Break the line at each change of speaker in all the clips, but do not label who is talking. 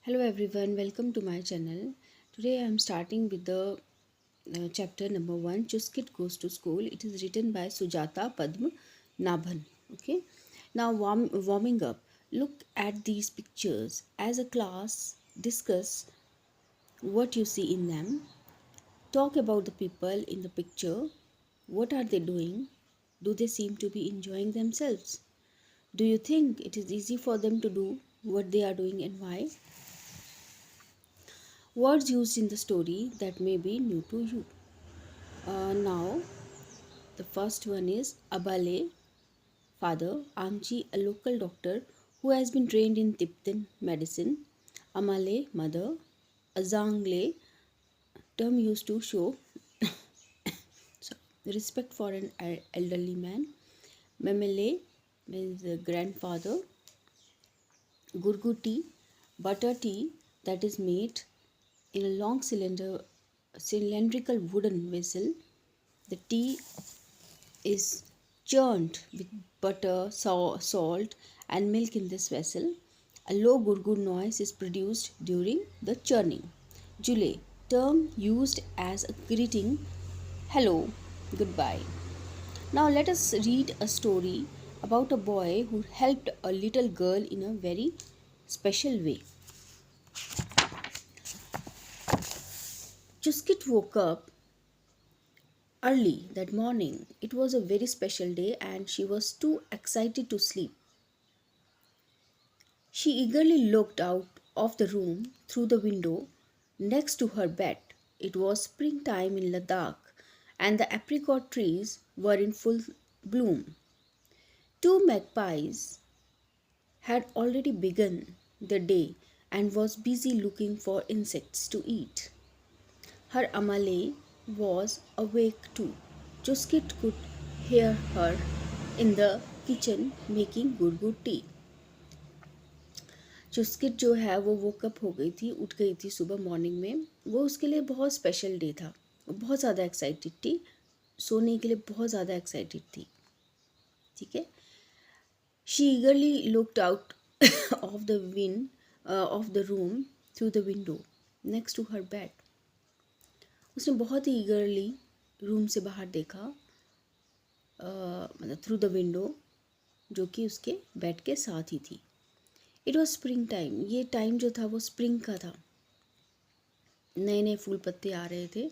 Hello everyone, welcome to my channel. Today I am starting with the chapter number 1, Chuskit Goes to School. It is written by Sujata Padma Nabhan. Okay, now warming up. Look at these pictures. As a class, discuss what you see in them. Talk about the people in the picture. What are they doing? Do they seem to be enjoying themselves? Do you think it is easy for them to do what they are doing and why? Words used in the story that may be new to you. Now, the first one is Abale, father, Amchi, a local doctor who has been trained in Tibetan medicine. Amale, mother, Azangle, term used to show so, respect for an elderly man. Memele means grandfather. Gurgu tea, butter tea that is made in a long cylindrical wooden vessel. The tea is churned with butter, salt, and milk in this vessel. A low gurgur noise is produced during the churning. Jule, term used as a greeting, hello, goodbye. Now let us read a story about a boy who helped a little girl in a very special way. Chuskit woke up early that morning. It was a very special day and she was too excited to sleep. She eagerly looked out of the room through the window next to her bed. It was springtime in Ladakh and the apricot trees were in full bloom. Two magpies had already begun the day and was busy looking for insects to eat. Her Amale was awake too. Chuskit could hear her in the kitchen making gurgur tea. चुस्किट जो है वो woke up हो गई थी, उठ गई थी सुबह मॉर्निंग में. वो उसके लिए बहुत स्पेशल डे था. वो बहुत ज़्यादा एक्साइटेड थी, सोने के लिए बहुत ज़्यादा एक्साइटेड थी. ठीक है. She eagerly looked out of the wind of the room through the window next to her bed. उसने बहुत ही ईगरली रूम से बाहर देखा, मतलब थ्रू द विंडो, जो कि उसके बेड के साथ ही थी. It was spring time. ये टाइम जो था वो स्प्रिंग का था. नए नए फूल पत्ते आ रहे थे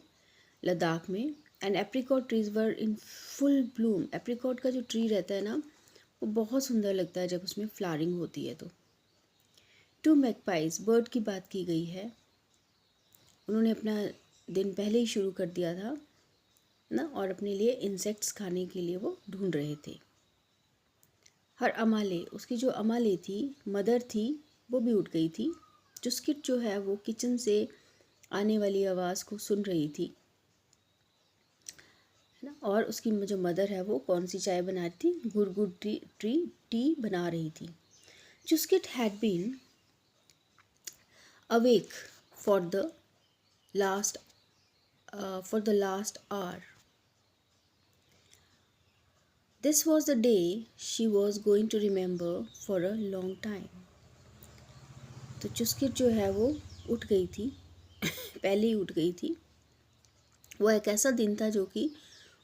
लद्दाख में. And apricot trees were in full Bloom. Apricot का जो ट्री रहता है ना, वो बहुत सुंदर लगता है जब उसमें फ्लावरिंग होती है. तो टू मैगपाइज, बर्ड की बात की गई है. उन्होंने अपना दिन पहले ही शुरू कर दिया था ना, और अपने लिए इंसेक्ट्स खाने के लिए वो ढूंढ रहे थे. हर अमाले, उसकी जो अमाले थी, मदर थी, वो भी उठ गई थी. चुस्किट जो है वो किचन से आने वाली आवाज़ को सुन रही थी, है ना. और उसकी जो मदर है वो कौन सी चाय बना रही थी? गुड़गुड़ टी बना रही थी. Chuskit had been awake for the last hour. This was the day she was going to remember for a long time. तो चुस्किट जो है वो उठ गई थी, पहले ही उठ गई थी. वो एक ऐसा दिन था जो कि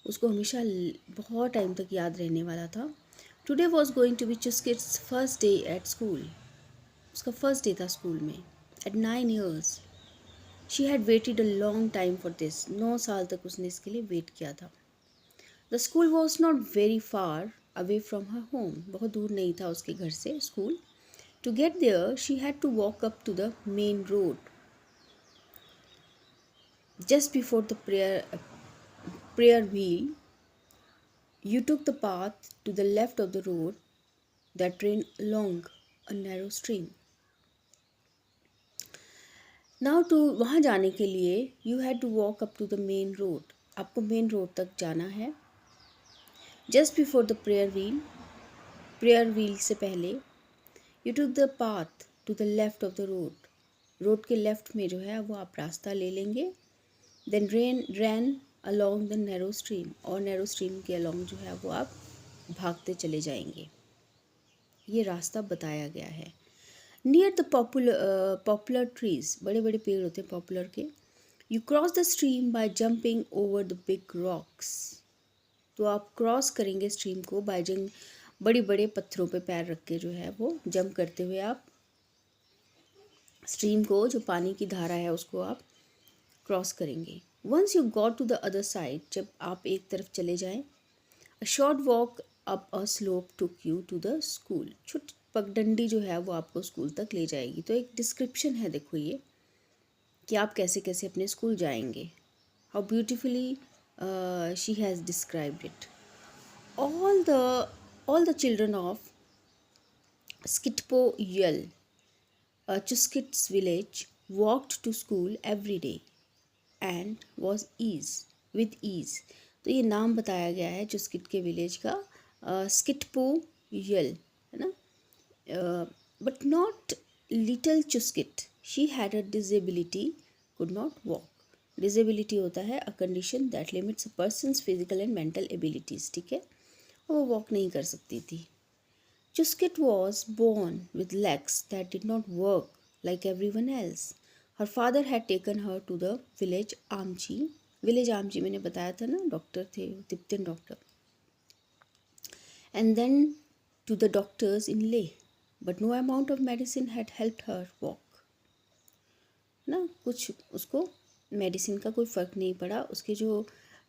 उसको हमेशा बहुत टाइम तक याद रहने वाला था. Today was going to be Chuskit's first day at school. उसका फर्स्ट डे था स्कूल में. At 9 years she had waited a long time for this. 9 साल तक उसने इसके लिए वेट किया था. The school was not very far away from her home. बहुत दूर नहीं था उसके घर से school. To get there she had to walk up to the main road. Just before the prayer wheel, you took the path to the left of the road that ran along a narrow stream. Now to वहाँ जाने के लिए you had to walk up to the main road. आपको main road तक जाना है. Just before the prayer wheel से पहले, you took the path to the left of the road. Road के लेफ्ट में जो है वो आप रास्ता ले लेंगे. Then ran along the narrow stream. और narrow stream के along जो है वो आप भागते चले जाएंगे. ये रास्ता बताया गया है. Near the popular trees, बड़े बड़े पेड़ होते हैं पॉपुलर के, you cross the stream by jumping over the big rocks. तो आप क्रॉस करेंगे स्ट्रीम को बाय जंग, बड़ी बड़े पत्थरों पे पैर रख के जो है वो जंप करते हुए आप स्ट्रीम को, जो पानी की धारा है, उसको आप क्रॉस करेंगे. Once you got to the other side, जब आप एक तरफ चले जाएं, a short walk up a slope took you to the school. छोटी पगडंडी जो है वो आपको स्कूल तक ले जाएगी. तो एक डिस्क्रिप्शन है, देखो ये कि आप कैसे कैसे अपने स्कूल जाएंगे. How beautifully she has described it. all the all the children of Skitpo-Yell, Chuskit's village, walked to school every day and was ease with ease. तो ये नाम बताया गया है चुस्किट के विलेज का, स्किटपो यल, है ना. But not little Chuskit, she had a disability, could not walk. Disability होता है a condition that limits a person's physical and mental abilities, ठीक है. वो वॉक नहीं कर सकती थी. Chuskit was born with legs that did not work like everyone else. Her father had taken her to the village Amchi. Village Amchi मैंने बताया था ना, डॉक्टर थे, Tibetan doctor. And then to the doctors in Leh. But no amount of medicine had helped her walk. ना कुछ उसको medicine का कोई फ़र्क नहीं पड़ा. उसके जो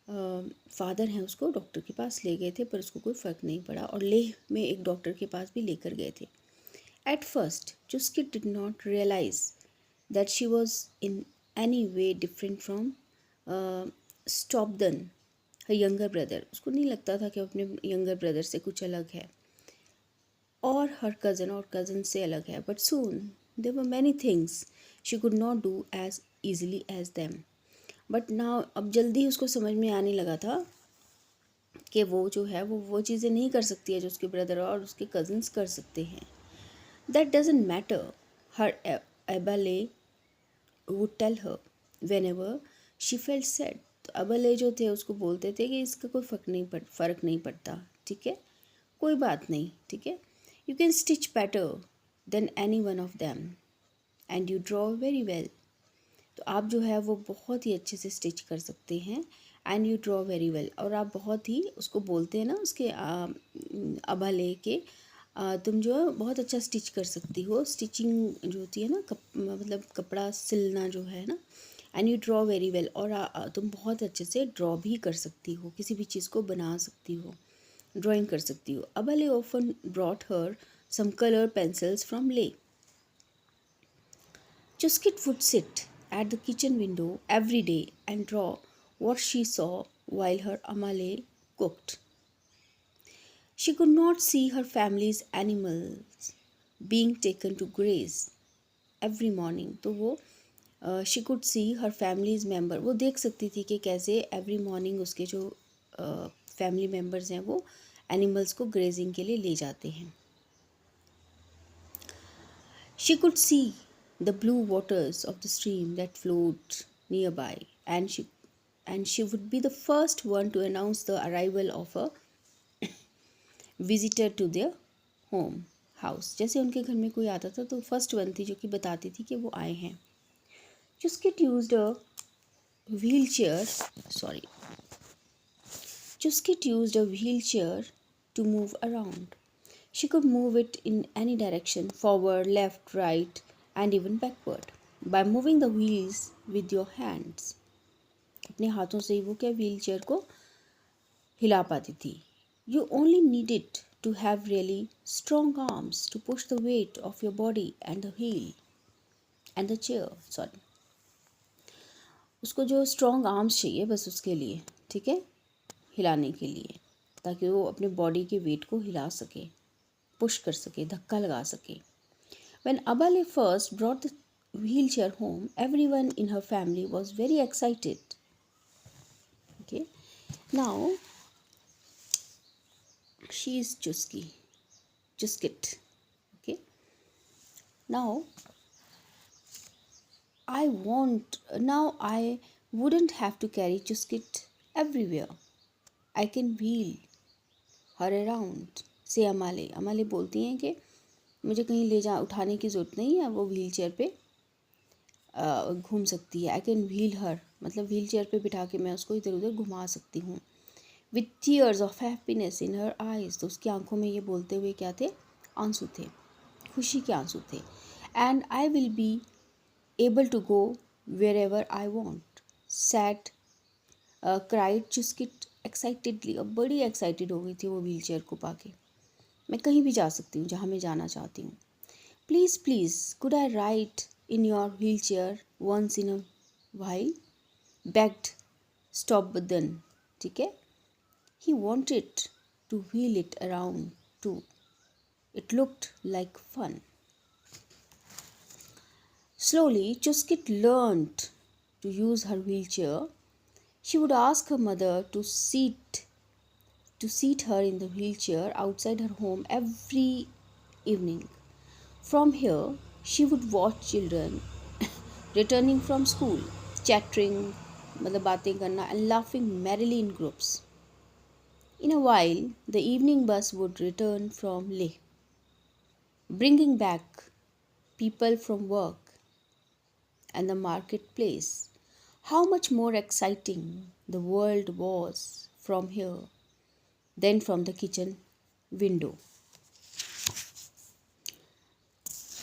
फादर हैं उसको डॉक्टर के पास ले गए थे, पर उसको कोई फ़र्क नहीं पड़ा, और लेह में एक डॉक्टर के पास भी लेकर गए थे. At first Chuskit did not realise that she was in any way different from Stobdan, her younger brother. उसको नहीं लगता था कि अपने यंगर ब्रदर से कुछ अलग है, और हर कज़न और कज़न से अलग है. But soon there were many things she could not do as easily as them. But now अब जल्दी उसको समझ में आने लगा था कि वो जो है वो चीज़ें नहीं कर सकती है जो उसके ब्रदर और उसके कज़न्स कर सकते हैं. That doesn't matter, her Abale would tell her whenever she felt sad. तो अबाले जो थे उसको बोलते थे कि इसका कोई फ़र्क नहीं पड़ता, ठीक है, कोई बात नहीं, ठीक है. You can stitch better than any one of them and you draw very well. तो आप जो है वो बहुत ही अच्छे से स्टिच कर सकते हैं. And you draw very well, और आप बहुत ही, उसको बोलते हैं ना उसके अबा ले के, तुम जो है बहुत अच्छा स्टिच कर सकती हो. स्टिचिंग जो होती है ना, मतलब कपड़ा सिलना जो है ना. And you draw very well, और तुम बहुत अच्छे से ड्रॉ भी कर सकती हो, किसी भी चीज़ को बना सकती हो, ड्राइंग कर सकती हो. Abba le often brought her some colour pencils from Leh. Chuskit would sit at the kitchen window every day and draw what she saw while her Amale cooked. She could not see her family's animals being taken to graze every morning. तो वो she could see her family's member, वो देख सकती थी कि कैसे every morning उसके जो फैमिली मेम्बर्स हैं वो एनिमल्स को ग्रेजिंग के लिए ले जाते हैं. She could see the blue waters of the stream that flowed nearby, and she would be the first one to announce the arrival of a visitor to their home house. जैसे उनके घर में कोई आता था तो फर्स्ट वन थी जो कि बताती थी कि वो आए हैं. Chuskit used a wheelchair. Sorry. Chuskit used a wheelchair to move around. She could move it in any direction, forward, left, right, and even backward. By moving the wheels with your hands. अपने हाथों से ही वो क्या wheel chair को हिला पाती थी. You only needed to have really strong arms to push the weight of your body and the wheel and the chair. Sorry. उसको जो स्ट्रॉन्ग आर्म्स चाहिए बस उसके लिए, ठीक है, हिलाने के लिए, ताकि वो अपने बॉडी के वेट को हिला सके, पुश कर सके, धक्का लगा सके. When Abale first brought the wheelchair home, everyone in her family was very excited. Okay, now she is Chuskit. Okay, now I wouldn't have to carry Chuskit everywhere. I can wheel her around. से अमाले बोलती हैं कि मुझे कहीं ले जा उठाने की ज़रूरत नहीं है, वो व्हील चेयर पे घूम सकती है। आई कैन व्हील हर, मतलब व्हील चेयर पे बिठा के मैं उसको इधर उधर घुमा सकती हूँ। With tears of happiness in her eyes, तो उसकी आंखों में ये बोलते हुए क्या थे, आंसू थे, खुशी के आंसू थे। And I will be able to go wherever I want, said cried Chuskit excitedly. अब बड़ी एक्साइटेड हो गई थी वो व्हील चेयर को पाके। मैं कहीं भी जा सकती हूँ जहाँ मैं जाना चाहती हूँ। Please please could I ride in your wheelchair once in a while, begged stop button, ठीक है। He wanted to wheel it around too. It looked like fun. Slowly, Chuskit learned to use her wheelchair. She would ask her mother to seat her in the wheelchair outside her home every evening. From here, she would watch children returning from school, chattering, मतलब बातें करना, and laughing merrily in groups. In a while, the evening bus would return from Leh, bringing back people from work and the marketplace. How much more exciting the world was from here than from the kitchen window.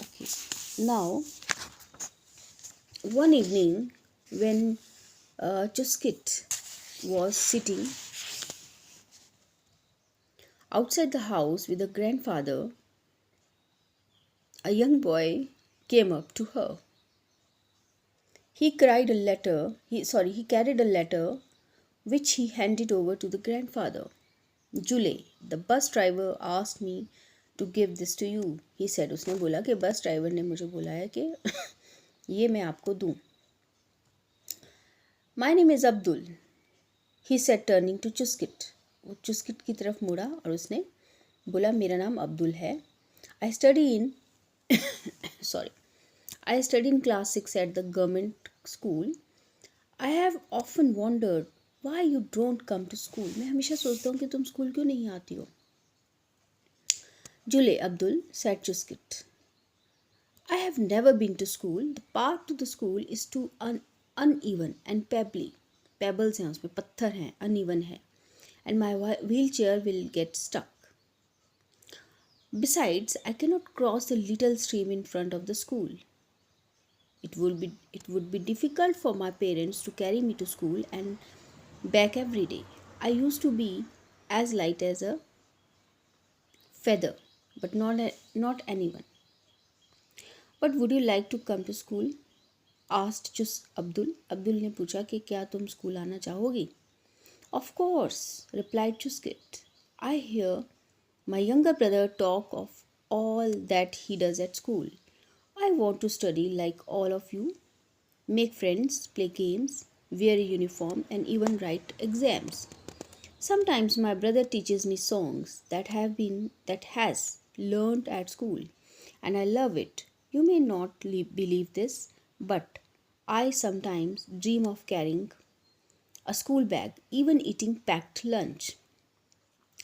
Okay. Now, one evening when Chuskit was sitting outside the house with her grandfather, a young boy came up to her. He carried a letter which he handed over to the grandfather. Jule, the bus driver asked me to give this to you. He said, उसने बोला कि bus driver ने मुझे बोला है कि ये मैं आपको दूं. My name is Abdul, he said turning to Chuskit. वो चुस्किट की तरफ मुड़ा और उसने बोला मेरा नाम अब्दुल है. I study in I study in class 6 at the government school. I have often wondered why you don't come to school. मैं हमेशा सोचता हूँ कि तुम स्कूल क्यों नहीं आती हो. Jule, Abdul said Chuskit. I have never been to school. The path to the school is too uneven and pebbly. Pebbles हैं उसमें, पत्थर हैं, uneven है. And my wheelchair will get stuck. Besides, I cannot cross the little stream in front of the school. It would be difficult for my parents to carry me to school and back every day. I used to be as light as a feather, but not anyone. But would you like to come to school? Asked Abdul. Abdul ने पूछा कि क्या तुम school आना चाहोगी? Of course, replied Chuskit. I hear my younger brother talk of all that he does at school. I want to study like all of you, make friends, play games, wear a uniform, and even write exams. Sometimes my brother teaches me songs that has learned at school, and I love it. You may not believe this, but I sometimes dream of carrying a school bag, even eating packed lunch.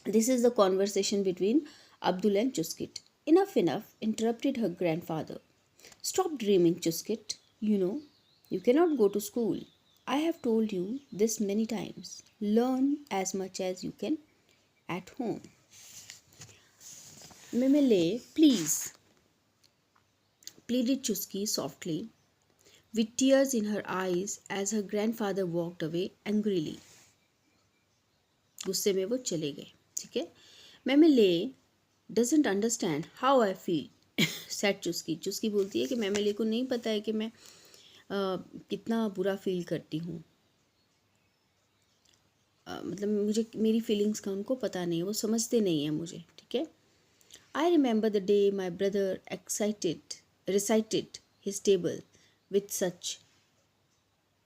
This is the conversation between Abdul and Chuskit. Enough, interrupted her grandfather. Stop dreaming, Chuskit. You cannot go to school. I have told you this many times. Learn as much as you can at home. Mimile, please, pleaded Chusky softly, with tears in her eyes as her grandfather walked away angrily. गुस्से में वो चले गए. ठीक है. Memele doesn't understand how I feel, said Chuski. Chuski बोलती है कि मेमेले को नहीं पता है कि मैं कितना बुरा फील करती हूँ. मतलब मुझे मेरी फीलिंग्स का उनको पता नहीं है, वो समझते नहीं है मुझे. ठीक है. I remember the day my brother recited his table with such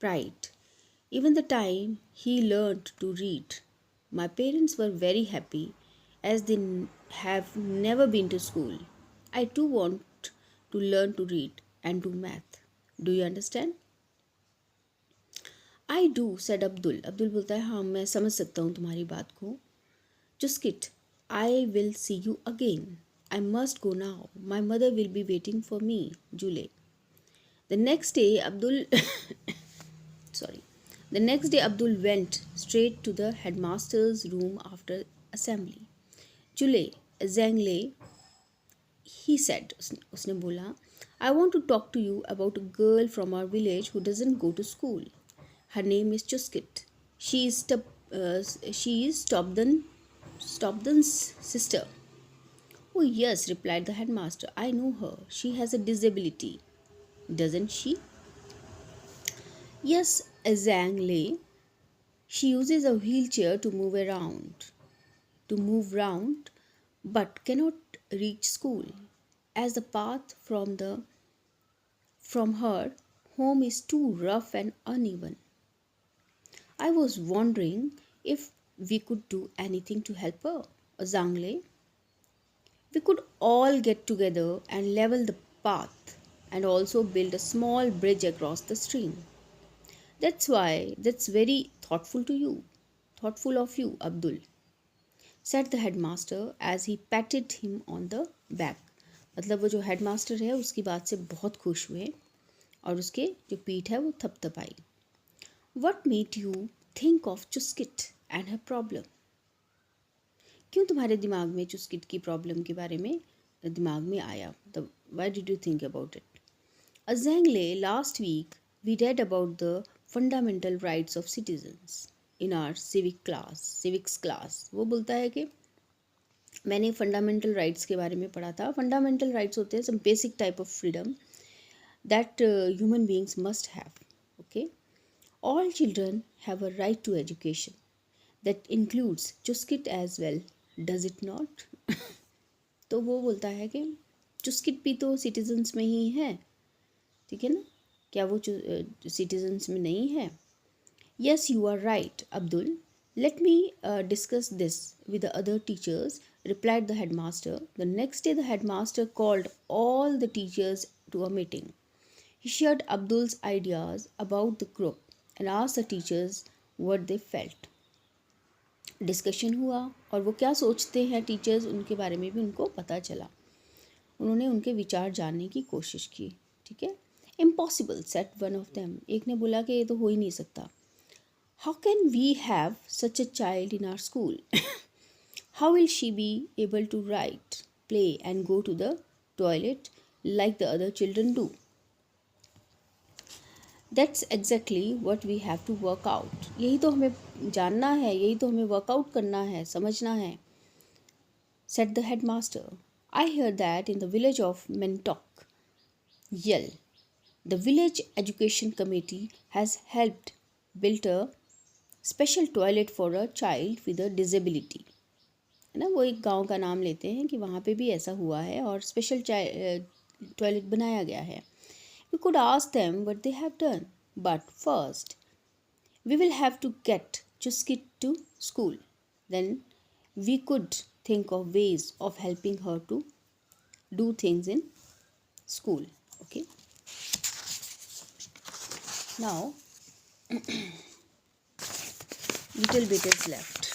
pride. Even the time he learned to read, my parents were very happy as they have never been to school. I too want to learn to read and do math. Do you understand? I do, said Abdul. Abdul बोलता है हाँ मैं समझ सकता हूँ तुम्हारी बात को. Chuskit, I will see you again. I must go now. My mother will be waiting for me, Jule. The next day, Abdul sorry. The next day, Abdul went straight to the headmaster's room after assembly. Jule, Zangle, he said, उसने बोला, I want to talk to you about a girl from our village who doesn't go to school. Her name is Chuskit. She is she is Stobden's sister. Oh yes, replied the headmaster. I know her. She has a disability, doesn't she? Yes, Zhang Lei. She uses a wheelchair to move round, but cannot reach school, as the path from her home is too rough and uneven. I was wondering if we could do anything to help her. Zangle, we could all get together and level the path and also build a small bridge across the stream. That's very thoughtful of you, Abdul, said the headmaster as he patted him on the back. मतलब वो जो headmaster है उसकी बात से बहुत खुश हुए और उसके जो पीठ है वो थपथपाई. What made you think of Chuskit and her problem? क्यों तुम्हारे दिमाग में चुस्किट की प्रॉब्लम के बारे में दिमाग में आया? Why did you think about it? Azangle, last week we read about the fundamental rights of citizens in our civics class. वो बोलता है कि मैंने फंडामेंटल राइट्स के बारे में पढ़ा था. फंडामेंटल राइट्स होते हैं some basic type of freedom that human beings must have. Okay, all children have a right to education. That includes Chuskit as well, does it not? तो वो बोलता है कि चुस्किट भी तो सिटीजन्स में ही है, ठीक है ना? क्या वो सिटीजन्स में नहीं है? Yes, you are right, Abdul. Let me discuss this with the other teachers, replied the headmaster. The next day, the headmaster called all the teachers to a meeting. He shared Abdul's ideas about the group and asked the teachers what they felt. Discussion हुआ और वो क्या सोचते हैं teachers उनके बारे में भी उनको पता चला. उन्होंने उनके विचार जानने की कोशिश की. ठीक है. Impossible, set one of them. एक ने बोला कि ये तो हो ही नहीं सकता. How can we have such a child in our school? How will she be able to write, play and go to the toilet like the other children do? That's exactly what we have to work out. यही तो हमें जानना है, यही तो हमें workout करना है, समझना है, said the headmaster. I heard that in the village of Mentok, Yell, the village education committee has helped build a special toilet for a child with a disability. है ना, वो एक गांव का नाम लेते हैं कि वहाँ पे भी ऐसा हुआ है और स्पेशल टॉयलेट बनाया गया है. We could ask them what they have done, but first we will have to get Chuskit to school. Then we could think of ways of helping her to do things in school. Okay. Now, little bit is left.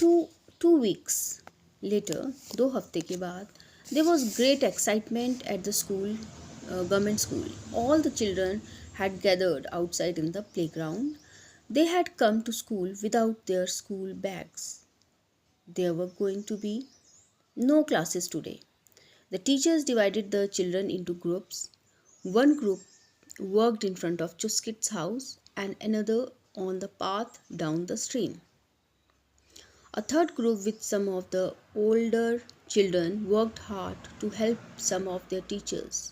Two weeks later, 2 हफ्ते के बाद, there was great excitement at the school. Government school. All the children had gathered outside in the playground. They had come to school without their school bags. There were going to be no classes today. The teachers divided the children into groups. One group worked in front of Chuskit's house and another on the path down the stream. A third group with some of the older children worked hard to help some of their teachers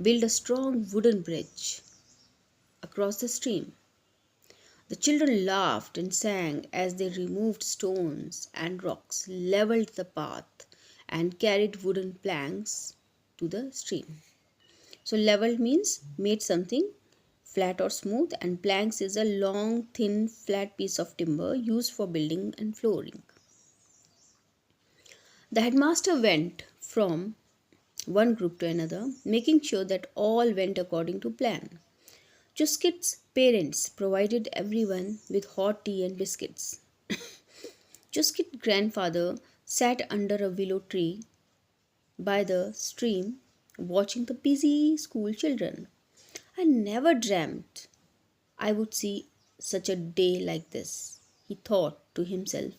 build a strong wooden bridge across the stream. The children laughed and sang as they removed stones and rocks, leveled the path, and carried wooden planks to the stream. So, leveled means made something flat or smooth, and planks is a long, thin, flat piece of timber used for building and flooring. The headmaster went from one group to another, making sure that all went according to plan. Chuskit's parents provided everyone with hot tea and biscuits. Chuskit's grandfather sat under a willow tree by the stream watching the busy school children. I never dreamt I would see such a day like this, he thought to himself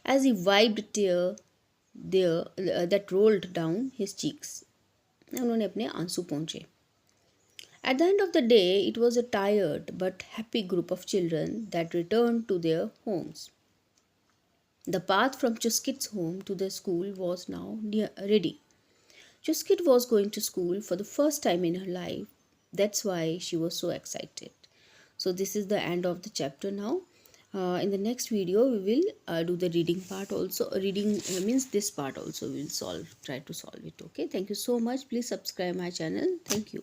as he wiped a tear that rolled down his cheeks. उन्होंने अपने आंसू पोंछे. At the end of the day, it was a tired but happy group of children that returned to their homes. The path from Chuskit's home to the school was now ready. Chuskit was going to school for the first time in her life. That's why she was so excited. So this is the end of the chapter now. In the next video, we will do the reading part also. Reading means this part also we will try to solve it. Okay. Thank you so much. Please subscribe my channel. Thank you.